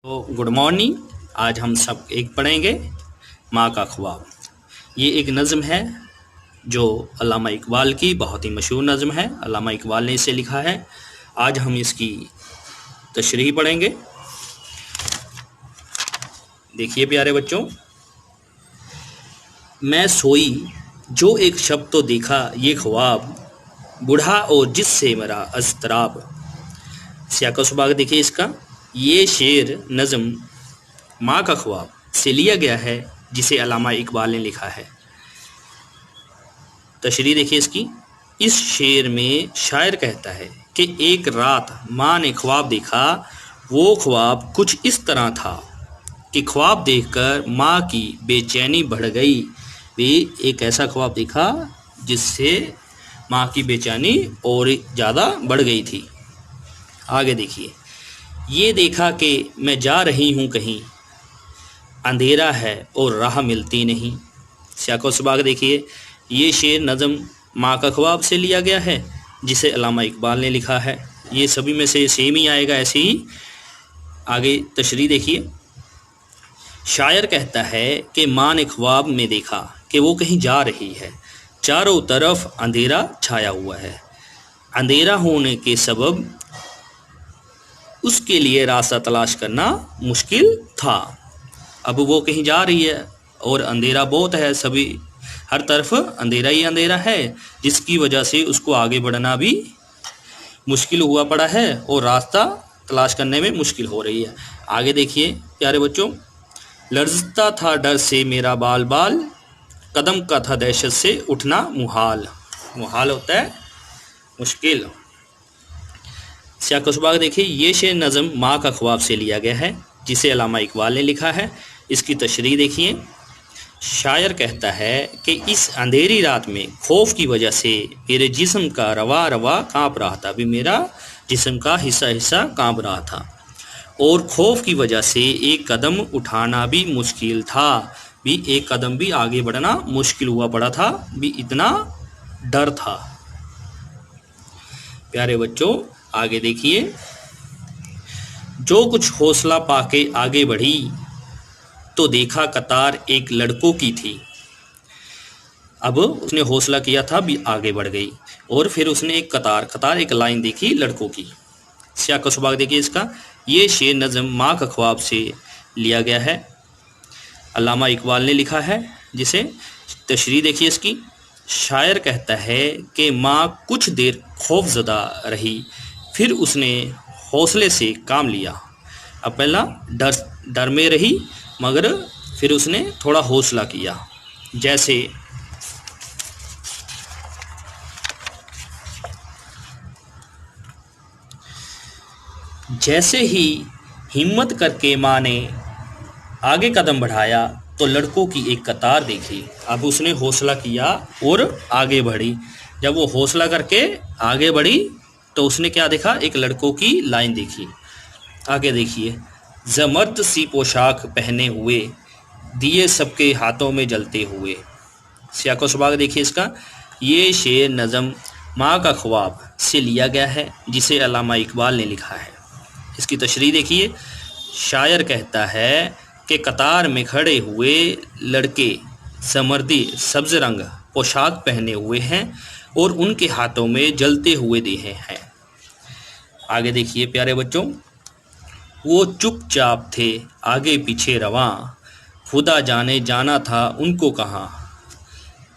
तो good morning. आज हम सब एक पढ़ेंगे माँ का ख्वाब। ये एक नज़म है जो अल्लामा इकबाल की बहुत ही मशहूर नज़म है। अल्लामा इकबाल ने इसे लिखा है। आज हम इसकी तशरीह पढ़ेंगे। देखिए प्यारे बच्चों, मैं सोई जो एक शब तो देखा ये ख्वाब, बूढ़ा और जिससे मेरा अज़तराब। सियाक़ व सुबाक़ देखिए इसका। ये शेर नज़म माँ का ख्वाब से लिया गया है जिसे अल्लामा इकबाल ने लिखा है। तशरीह देखिए इसकी। इस शेर में शायर कहता है कि एक रात माँ ने ख्वाब देखा। वो ख्वाब कुछ इस तरह था कि ख्वाब देखकर माँ की बेचैनी बढ़ गई। वे एक ऐसा ख्वाब देखा जिससे माँ की बेचैनी और ज़्यादा बढ़ गई थी। आगे देखिए। ये देखा कि मैं जा रही हूँ कहीं, अंधेरा है और राह मिलती नहीं। सियाक़ व सुबाक़ देखिए। ये शेर नज़म माँ का ख्वाब से लिया गया है जिसे अल्लामा इकबाल ने लिखा है। ये सभी में से सेम ही आएगा, ऐसे ही। आगे तशरीह देखिए। शायर कहता है कि माँ ने ख्वाब में देखा कि वो कहीं जा रही है, चारों तरफ अंधेरा छाया हुआ है। अंधेरा होने के सबब उसके लिए रास्ता तलाश करना मुश्किल था। अब वो कहीं जा रही है और अंधेरा बहुत है, सभी हर तरफ अंधेरा ही अंधेरा है, जिसकी वजह से उसको आगे बढ़ना भी मुश्किल हुआ पड़ा है और रास्ता तलाश करने में मुश्किल हो रही है। आगे देखिए प्यारे बच्चों। लर्जता था डर से मेरा बाल बाल, कदम का था दहशत से उठना मुहाल। मुहाल होता है मुश्किल। सियाक़ व सुबाक़ देखिए। ये शेर नज़म माँ का ख्वाब से लिया गया है जिसे अल्लामा इकबाल ने लिखा है। इसकी तशरीह देखिए। शायर कहता है कि इस अंधेरी रात में खौफ की वजह से मेरे जिस्म का रवा रवा काँप रहा था। भी मेरा जिस्म का हिस्सा हिस्सा काँप रहा था और खौफ की वजह से एक कदम उठाना भी मुश्किल था। भी एक कदम भी आगे बढ़ना मुश्किल हुआ पड़ा था, भी इतना डर था। प्यारे बच्चों आगे देखिए। जो कुछ हौसला पाके आगे बढ़ी तो देखा कतार एक लड़कों की थी। अब उसने हौसला किया था, भी आगे बढ़ गई और फिर उसने एक कतार एक लाइन देखी लड़कों की। सियाक़ व सुबाक़ देखिए इसका। ये शेर नज़म माँ का ख्वाब से लिया गया है, अल्लामा इकबाल ने लिखा है जिसे। तशरीह देखिए इसकी। शायर कहता है कि माँ कुछ देर खौफज़दा रही, फिर उसने हौसले से काम लिया। अब पहला डर में रही, मगर फिर उसने थोड़ा हौसला किया। जैसे ही हिम्मत करके माँ ने आगे कदम बढ़ाया तो लड़कों की एक कतार देखी। अब उसने हौसला किया और आगे बढ़ी। जब वो हौसला करके आगे बढ़ी तो उसने क्या देखा, एक लड़कों की लाइन देखी। आगे देखिए। ज़मर्द सी पोशाक पहने हुए, दिए सबके हाथों में जलते हुए। सियाक़ व सुबाक़ देखिए इसका। ये शेर नज़म माँ का ख्वाब से लिया गया है जिसे अल्लामा इकबाल ने लिखा है। इसकी तशरीह देखिए। शायर कहता है कि कतार में खड़े हुए लड़के समर्दी सब्ज़ रंग पोशाक पहने हुए हैं और उनके हाथों में जलते हुए दिए हैं। आगे देखिए प्यारे बच्चों। वो चुपचाप थे आगे पीछे रवां, खुदा जाने जाना था उनको कहाँ।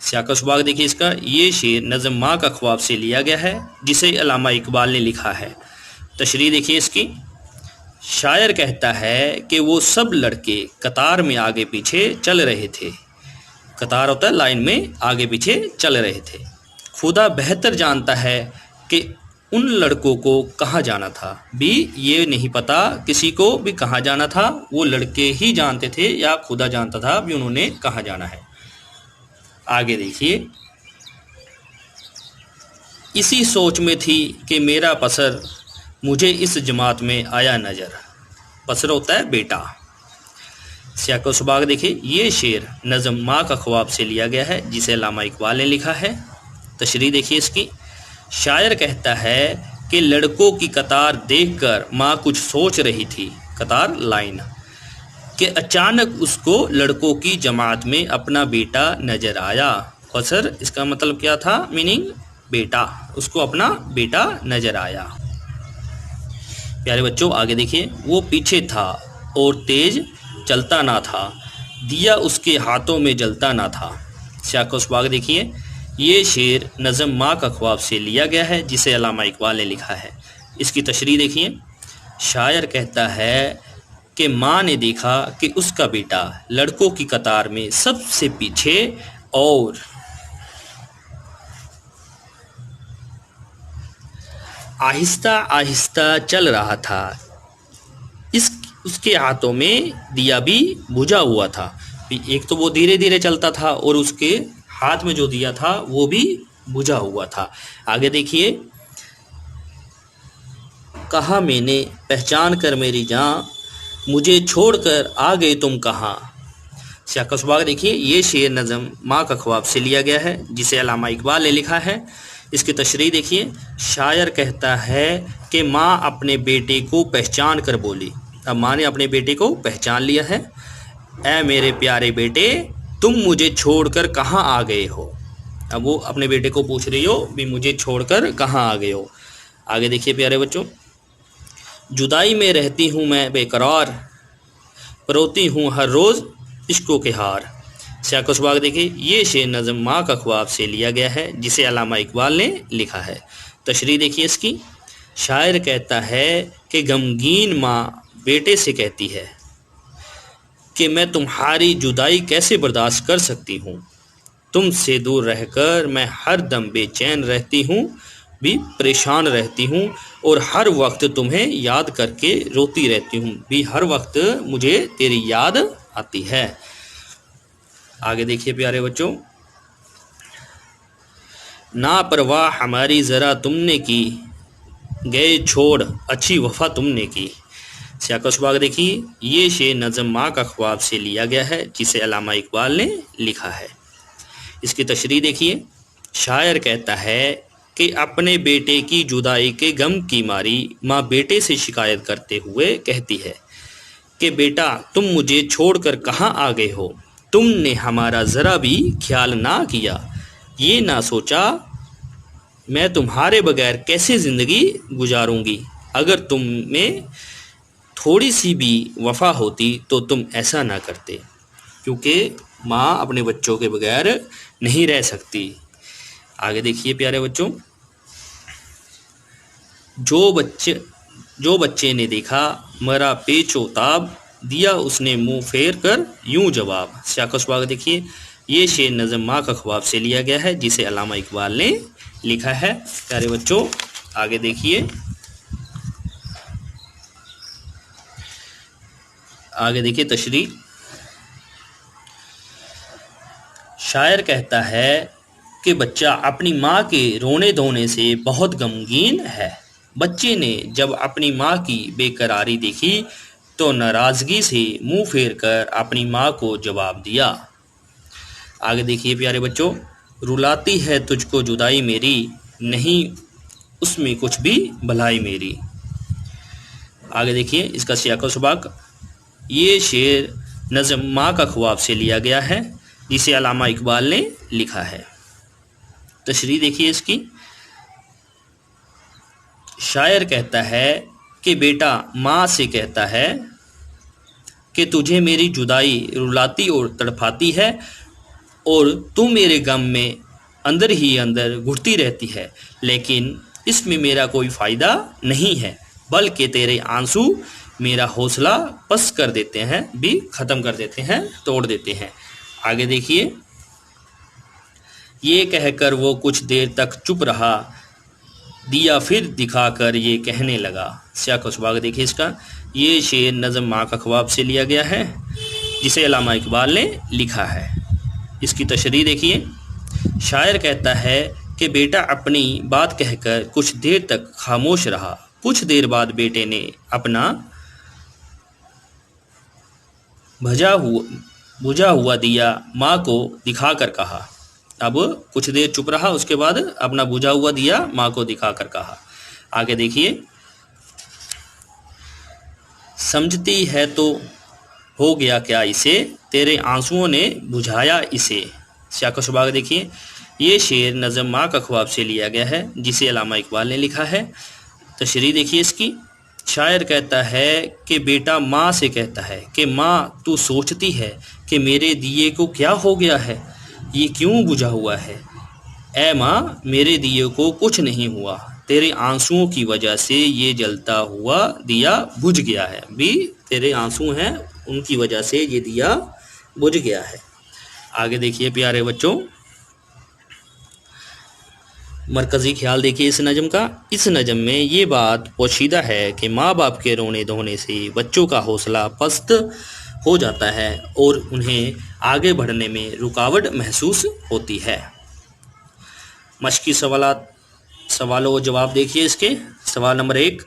सियाक़ व सुबाक़ देखिए इसका। ये शेर नज़म माँ का ख्वाब से लिया गया है जिसे अल्लामा इकबाल ने लिखा है। तशरीह देखिए इसकी। शायर कहता है कि वो सब लड़के कतार में आगे पीछे चल रहे थे। कतार होता है लाइन में, आगे पीछे चल रहे थे। खुदा बेहतर जानता है कि उन लड़कों को कहाँ जाना था। भी ये नहीं पता किसी को भी कहाँ जाना था, वो लड़के ही जानते थे या खुदा जानता था भी उन्होंने कहाँ जाना है। आगे देखिए। इसी सोच में थी कि मेरा पसर मुझे इस जमात में आया नज़र। पसर होता है बेटा। सियाक़ व सुबाक़ देखिए। ये शेर नज़म माँ का ख्वाब से लिया गया है जिसे अल्लामा इकबाल ने लिखा है। तशरीह देखिए इसकी। शायर कहता है कि लड़कों की कतार देखकर माँ कुछ सोच रही थी, कतार लाइन कि अचानक उसको लड़कों की जमात में अपना बेटा नजर आया। और सर इसका मतलब क्या था, मीनिंग बेटा, उसको अपना बेटा नजर आया। प्यारे बच्चों आगे देखिए, वो पीछे था और तेज चलता ना था, दिया उसके हाथों में जलता ना था। शाकोसबाग देखिए, ये शेर नज़म माँ का ख्वाब से लिया गया है जिसे अल्लामा इकबाल ने लिखा है। इसकी तशरीह देखिए, शायर कहता है कि माँ ने देखा कि उसका बेटा लड़कों की कतार में सबसे पीछे और आहिस्ता आहिस्ता चल रहा था। उसके हाथों में दिया भी बुझा हुआ था। एक तो वो धीरे धीरे चलता था और उसके हाथ में जो दिया था वो भी बुझा हुआ था। आगे देखिए, कहा मैंने पहचान कर मेरी जान, मुझे छोड़कर आ गए तुम कहाँ। शाकोसबाग देखिए, ये शेर नज़म माँ का ख्वाब से लिया गया है जिसे अल्लामा इकबाल ने लिखा है। इसकी तशरीह देखिए, शायर कहता है कि माँ अपने बेटे को पहचान कर बोली। अब माँ ने अपने बेटे को पहचान लिया है। ऐ मेरे प्यारे बेटे, तुम मुझे छोड़कर कहाँ आ गए हो। अब वो अपने बेटे को पूछ रही हो भी मुझे छोड़कर कहाँ आ गए हो। आगे देखिए प्यारे बच्चों, जुदाई में रहती हूँ मैं बेकरार, परोती हूँ हर रोज़ इश्कों के हार। शाकोसबाग देखिए, ये शेर नज़म माँ का ख्वाब से लिया गया है जिसे अल्लामा इकबाल ने लिखा है। तशरीह देखिए इसकी, शायर कहता है कि गमगीन माँ बेटे से कहती है कि मैं तुम्हारी जुदाई कैसे बर्दाश्त कर सकती हूँ, तुमसे दूर रहकर मैं हर दम बेचैन रहती हूँ, भी परेशान रहती हूँ और हर वक्त तुम्हें याद करके रोती रहती हूँ, भी हर वक्त मुझे तेरी याद आती है। आगे देखिए प्यारे बच्चों, ना परवाह हमारी ज़रा तुमने की, गए छोड़ अच्छी वफ़ा तुमने की। शाकोसबाग देखिए, ये शेर नज़म माँ का ख्वाब से लिया गया है जिसे अल्लामा इकबाल ने लिखा है। इसकी तशरीह देखिए, शायर कहता है कि अपने बेटे की जुदाई के गम की मारी माँ बेटे से शिकायत करते हुए कहती है कि बेटा तुम मुझे छोड़कर कहाँ आ गए हो, तुमने हमारा ज़रा भी ख्याल ना किया, ये ना सोचा मैं तुम्हारे बगैर कैसे ज़िंदगी गुजारूंगी, अगर तुम में थोड़ी सी भी वफ़ा होती तो तुम ऐसा ना करते। क्योंकि माँ अपने बच्चों के बगैर नहीं रह सकती। आगे देखिए प्यारे बच्चों, जो बच्चे ने देखा मरा पेचो ताब, दिया उसने मुंह फेर कर यूं जवाब। शाकोसबाग देखिए, ये शेर नज़म माँ का ख्वाब से लिया गया है जिसे अल्लामा इकबाल ने लिखा है। प्यारे बच्चों आगे देखिए, तशरीह, शायर कहता है कि बच्चा अपनी माँ के रोने धोने से बहुत गमगीन है। बच्चे ने जब अपनी माँ की बेकरारी देखी तो नाराज़गी से मुंह फेर कर अपनी माँ को जवाब दिया। आगे देखिए प्यारे बच्चों, रुलाती है तुझको जुदाई मेरी, नहीं उसमें कुछ भी भलाई मेरी। आगे देखिए इसका शाकोसबाग, ये शेर नज़म माँ का ख्वाब से लिया गया है जिसे अल्लामा इकबाल ने लिखा है। तशरीह देखिए इसकी, शायर कहता है कि बेटा माँ से कहता है कि तुझे मेरी जुदाई रुलाती और तड़पाती है और तू मेरे गम में अंदर ही अंदर घुटती रहती है, लेकिन इसमें मेरा कोई फ़ायदा नहीं है, बल्कि तेरे आंसू मेरा हौसला पस्त कर देते हैं, भी ख़त्म कर देते हैं, तोड़ देते हैं। आगे देखिए, ये कहकर वो कुछ देर तक चुप रहा, दिया फिर दिखाकर ये कहने लगा। शाकोसबाग देखिए इसका, ये शेर नज़म माँ का ख्वाब से लिया गया है जिसे अल्लामा इकबाल ने लिखा है। इसकी तशरीह देखिए, शायर कहता है कि बेटा अपनी बात कहकर कुछ देर तक खामोश रहा, कुछ देर बाद बेटे ने अपना बुझा हुआ दिया माँ को दिखाकर कहा। अब कुछ देर चुप रहा, उसके बाद अपना बुझा हुआ दिया माँ को दिखाकर कहा। आगे देखिए, समझती है तो हो गया क्या इसे, तेरे आंसुओं ने बुझाया इसे। शाका शुबाग देखिए, ये शेर नज़म माँ का ख्वाब से लिया गया है जिसे अल्लामा इकबाल ने लिखा है। तशरीह देखिए इसकी। शायर कहता है कि बेटा माँ से कहता है कि माँ तू सोचती है कि मेरे दिए को क्या हो गया है, ये क्यों बुझा हुआ है। ऐ माँ मेरे दिए को कुछ नहीं हुआ, तेरे आंसुओं की वजह से ये जलता हुआ दिया बुझ गया है। भी तेरे आंसू हैं उनकी वजह से ये दिया बुझ गया है। आगे देखिए प्यारे बच्चों, मरकज़ी ख्याल देखिए इस नज़म का। इस नज़म में ये बात पोशीदा है कि माँ बाप के रोने धोने से बच्चों का हौसला पस्त हो जाता है और उन्हें आगे बढ़ने में रुकावट महसूस होती है। मश्की सवालों और जवाब देखिए इसके। सवाल नंबर 1,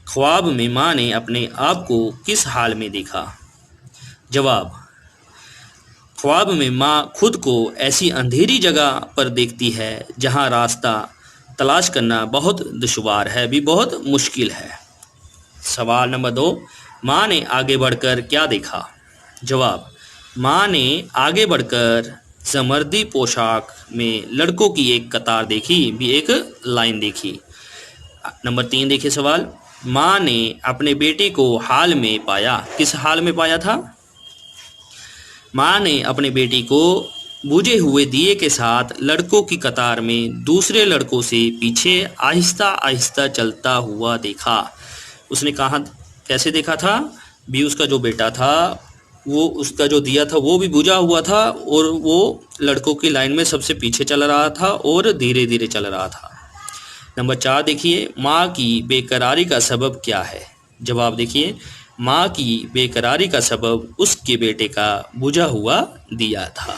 ख्वाब में माँ ने अपने आप को किस हाल में देखा। जवाब, ख्वाब में माँ खुद को ऐसी अंधेरी जगह पर देखती है जहाँ रास्ता तलाश करना बहुत दुश्वार है, भी बहुत मुश्किल है। सवाल नंबर 2, माँ ने आगे बढ़कर क्या देखा। जवाब, माँ ने आगे बढ़कर ज़मर्दी पोशाक में लड़कों की एक कतार देखी, भी एक लाइन देखी। नंबर 3 देखिए सवाल, माँ ने अपने बेटे को हाल में पाया, किस हाल में पाया था। माँ ने अपने बेटी को बुझे हुए दिए के साथ लड़कों की कतार में दूसरे लड़कों से पीछे आहिस्ता आहिस्ता चलता हुआ देखा। उसने कहाँ कैसे देखा था भी, उसका जो बेटा था वो उसका जो दिया था वो भी बुझा हुआ था और वो लड़कों की लाइन में सबसे पीछे चल रहा था और धीरे धीरे चल रहा था। नंबर 4 देखिए, माँ की बेकरारी का सबब क्या है। जवाब देखिए, माँ की बेकरारी का सबब उसके बेटे का बुझा हुआ दिया था।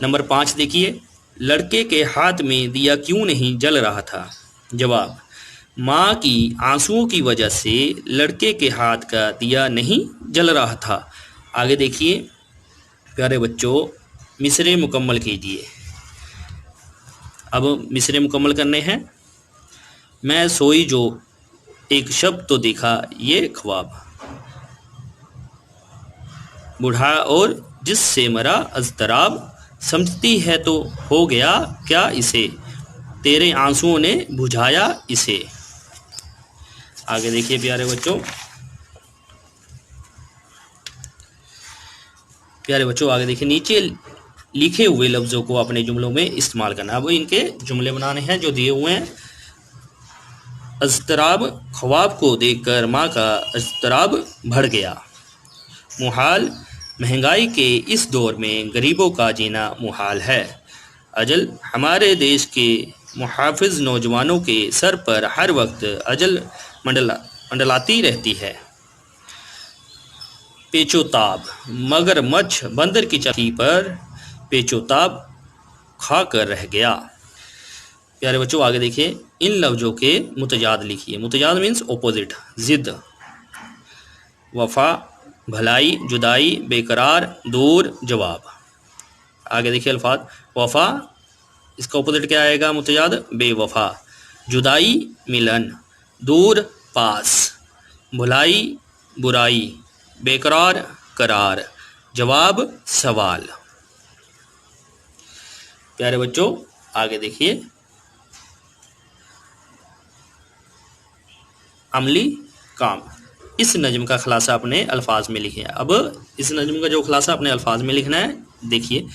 नंबर 5 देखिए, लड़के के हाथ में दिया क्यों नहीं जल रहा था। जवाब, माँ की आंसुओं की वजह से लड़के के हाथ का दिया नहीं जल रहा था। आगे देखिए प्यारे बच्चों, मिसरे मुकम्मल कीजिए। अब मिसरे मुकम्मल करने हैं। मैं सोई जो एक शब्द तो देखा ये ख्वाब, बूढ़ा और जिससे मरा अज़तराब, समझती है तो हो गया क्या इसे, तेरे आंसुओं ने बुझाया इसे। आगे देखिए प्यारे बच्चों, आगे देखिए, नीचे लिखे हुए लफ्ज़ों को अपने जुमलों में इस्तेमाल करना। अब इनके जुमले बनाने हैं जो दिए हुए हैं। अज़तराब, ख्वाब को देखकर माँ का अज़तराब बढ़ गया। मुहाल, महंगाई के इस दौर में गरीबों का जीना मुहाल है। अजल, हमारे देश के मुहाफिज नौजवानों के सर पर हर वक्त अजल मंडलाती रहती है। पेचोताब, मगरमच्छ बंदर की चौकी पर पेचोताब खा कर रह गया। प्यारे बच्चों आगे देखिए, इन लफ्ज़ों के मुतजाद लिखिए। मुतजाद मीन्स ऑपोजिट, जिद। वफा, भलाई, जुदाई, बेकरार, दूर, जवाब। आगे देखिए अल्फाज। वफा, इसका ऑपोजिट क्या आएगा मुतजाद, बेवफा। जुदाई, मिलन। दूर, पास। भुलाई, बुराई। बेकरार, करार। जवाब, सवाल। प्यारे बच्चों आगे देखिए, अमली काम। इस नज़म का खुलासा अपने अल्फाज में लिखें। अब इस नज़म का जो खुलासा अपने अल्फाज में लिखना है, देखिए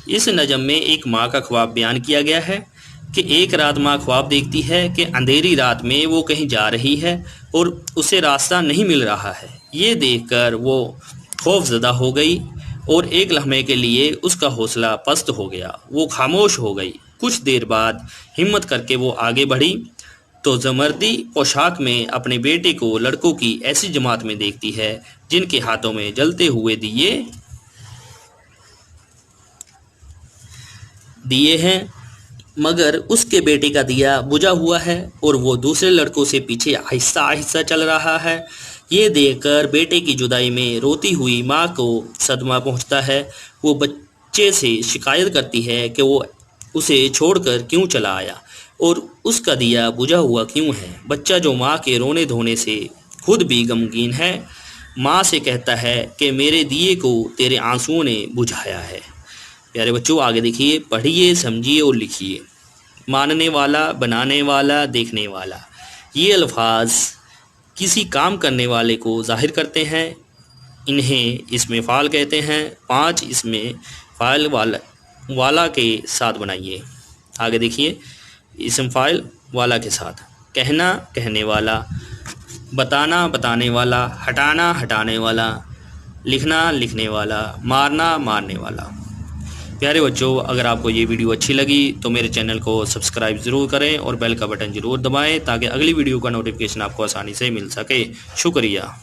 इस नज़म में एक माँ का ख्वाब बयान किया गया है कि एक रात माँ ख्वाब देखती है कि अंधेरी रात में वो कहीं जा रही है और उसे रास्ता नहीं मिल रहा है। ये देखकर वो खौफज़दा हो गई और एक लम्हे के लिए उसका हौसला पस्त हो गया। वो खामोश हो गई। कुछ देर बाद हिम्मत करके वो आगे बढ़ी तो ज़मर्दी पोशाक में अपने बेटे को लड़कों की ऐसी जमात में देखती है जिनके हाथों में जलते हुए दिए हैं, मगर उसके बेटे का दिया बुझा हुआ है और वो दूसरे लड़कों से पीछे आहिस्ता आहिस्ता चल रहा है। ये देखकर बेटे की जुदाई में रोती हुई माँ को सदमा पहुँचता है। वो बच्चे से शिकायत करती है कि वो उसे छोड़कर क्यों चला आया और उसका दिया बुझा हुआ क्यों है। बच्चा जो माँ के रोने धोने से खुद भी गमगीन है। माँ से कहता है कि मेरे दिए को तेरे आंसुओं ने बुझाया है। प्यारे बच्चों, आगे देखिए, पढ़िए, समझिए और लिखिए। मानने वाला, बनाने वाला, देखने वाला, ये अल्फाज किसी काम करने वाले को जाहिर करते हैं। इन्हें इसमें फ़ाल कहते हैं। 5 इसमें फ़ाइल वाला के साथ बनाइए। आगे देखिए, इसम फ़ाइल वाला के साथ। कहना, कहने वाला, बताना, बताने वाला, हटाना, हटाने वाला, लिखना, लिखने वाला, मारना, मारने वाला। प्यारे बच्चों, अगर आपको ये वीडियो अच्छी लगी तो मेरे चैनल को सब्सक्राइब ज़रूर करें और बेल का बटन ज़रूर दबाएं ताकि अगली वीडियो का नोटिफिकेशन आपको आसानी से मिल सके। शुक्रिया।